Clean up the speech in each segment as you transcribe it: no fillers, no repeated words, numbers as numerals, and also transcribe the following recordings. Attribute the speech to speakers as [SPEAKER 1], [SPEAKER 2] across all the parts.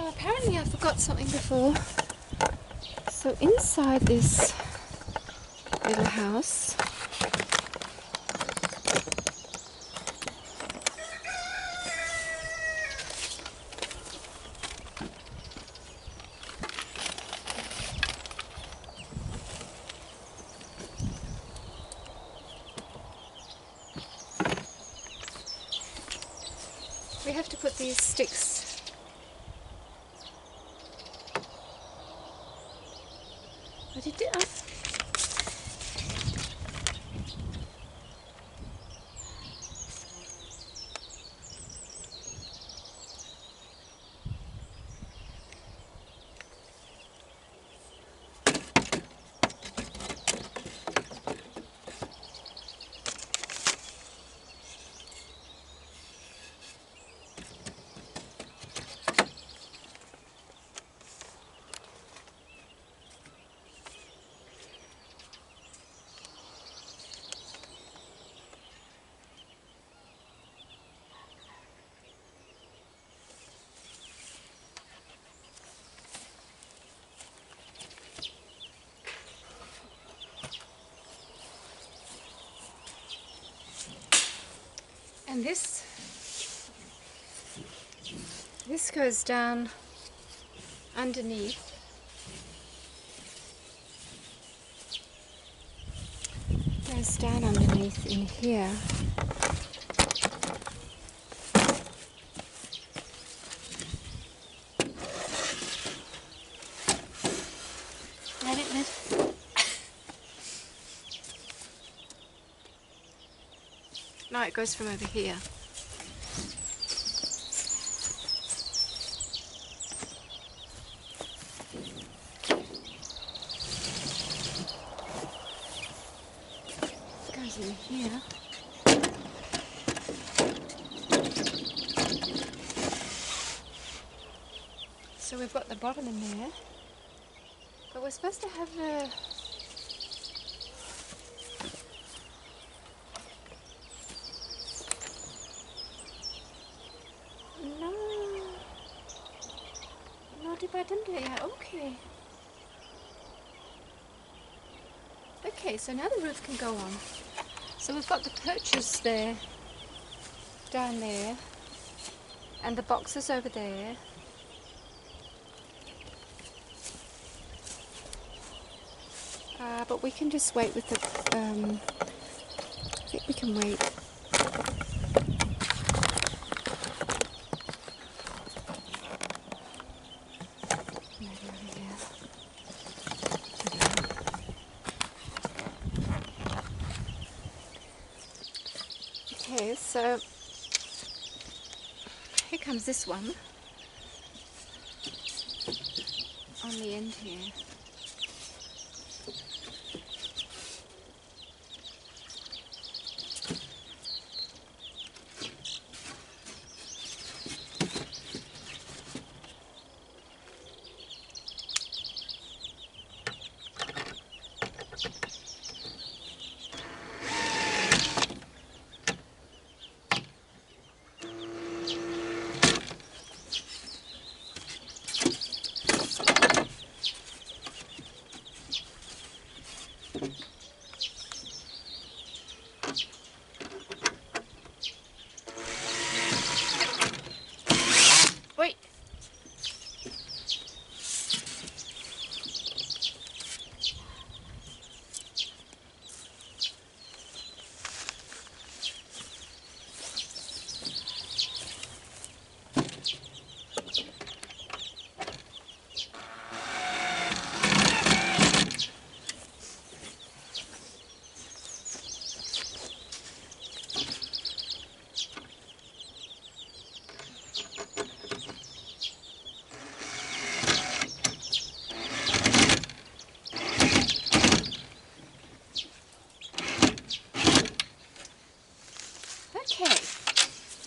[SPEAKER 1] Apparently I forgot something before. So inside this little house we have to put these sticks. What did it? And this goes down underneath. Goes down underneath in here. Let it live. No, it goes from over here. It goes in here. So we've got the bottom in there. But we're supposed to have the... No. Not if I didn't do it yet. Okay. Okay, so now the roof can go on. So we've got the perches there, down there, and the boxes over there. But we can just wait with the, I think we can wait. Maybe over here. Okay, so here comes this one on the end here. Wait. Okay,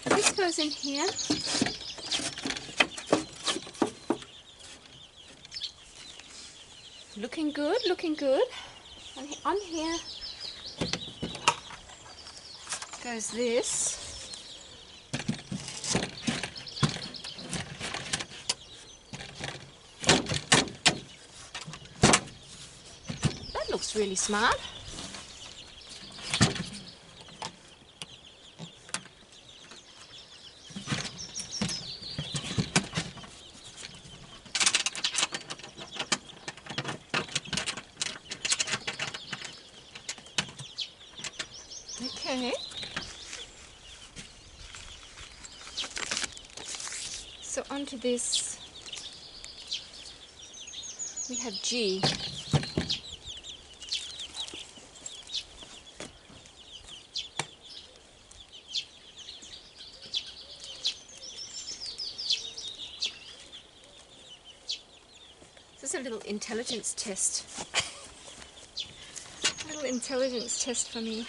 [SPEAKER 1] this goes in here. Looking good, looking good. And on here goes this. looks really smart. Okay. So onto this, we have G. This is a little intelligence test. A little intelligence test for me.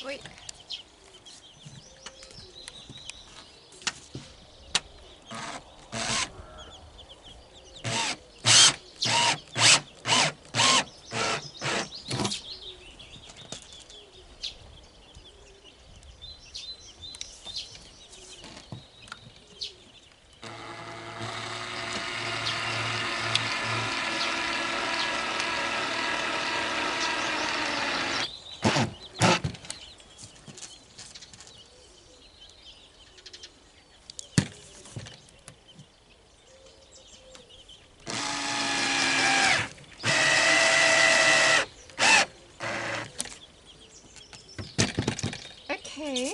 [SPEAKER 1] Wait. Okay,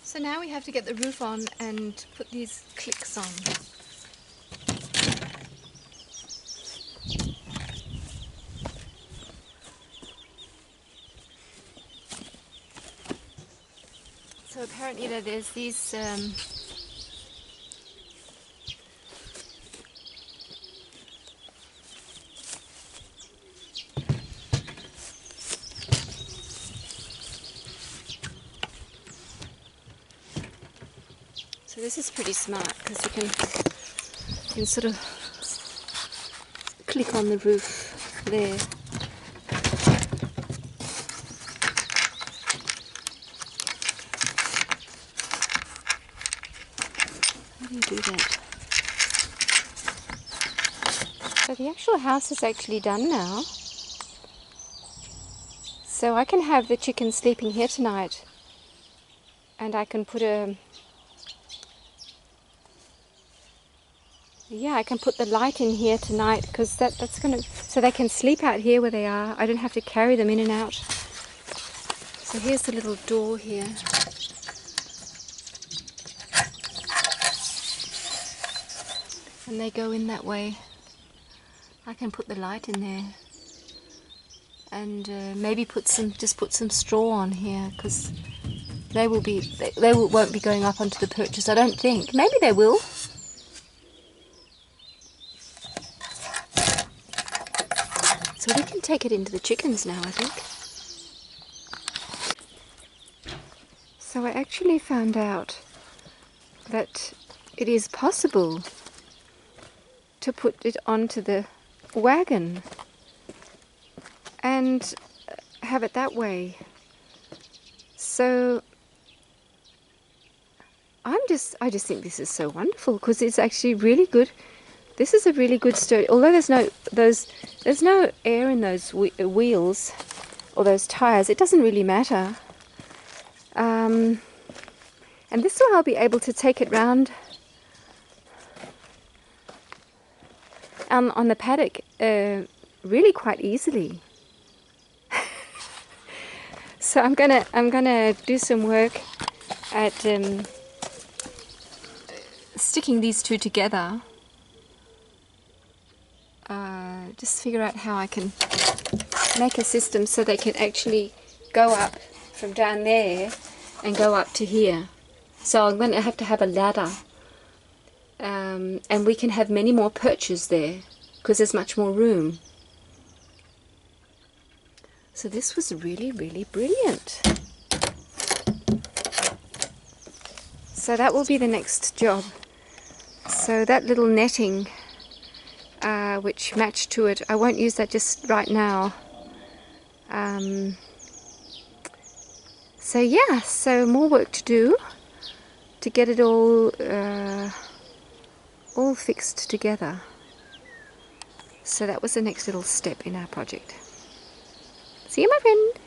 [SPEAKER 1] so now we have to get the roof on and put these clicks on. So apparently there's these so this is pretty smart because you can sort of click on the roof there. How do you do that? So the actual house is actually done now. So I can have the chickens sleeping here tonight, and I can put I can put the light in here tonight because that's gonna, so they can sleep out here where they are. I don't have to carry them in and out. So here's the little door here. And they go in that way. I can put the light in there. And maybe just put some straw on here because they won't be going up onto the perches, I don't think. Maybe they will. So we can take it into the chickens now, I think. So I actually found out that it is possible to put it onto the wagon and have it that way. So I just think this is so wonderful because it's actually really good. This is a really good sturdy, although there's no air in those wheels or those tires, it doesn't really matter. And this way I'll be able to take it round on the paddock really quite easily. So I'm gonna do some work at sticking these two together. Just figure out how I can make a system so they can actually go up from down there and go up to here. So I'm going to have a ladder, and we can have many more perches there. because there's much more room. So this was really, really brilliant. So that will be the next job. So that little netting which matched to it, I won't use that just right now. So yeah, so more work to do to get it all fixed together. So that was the next little step in our project. See you, my friend.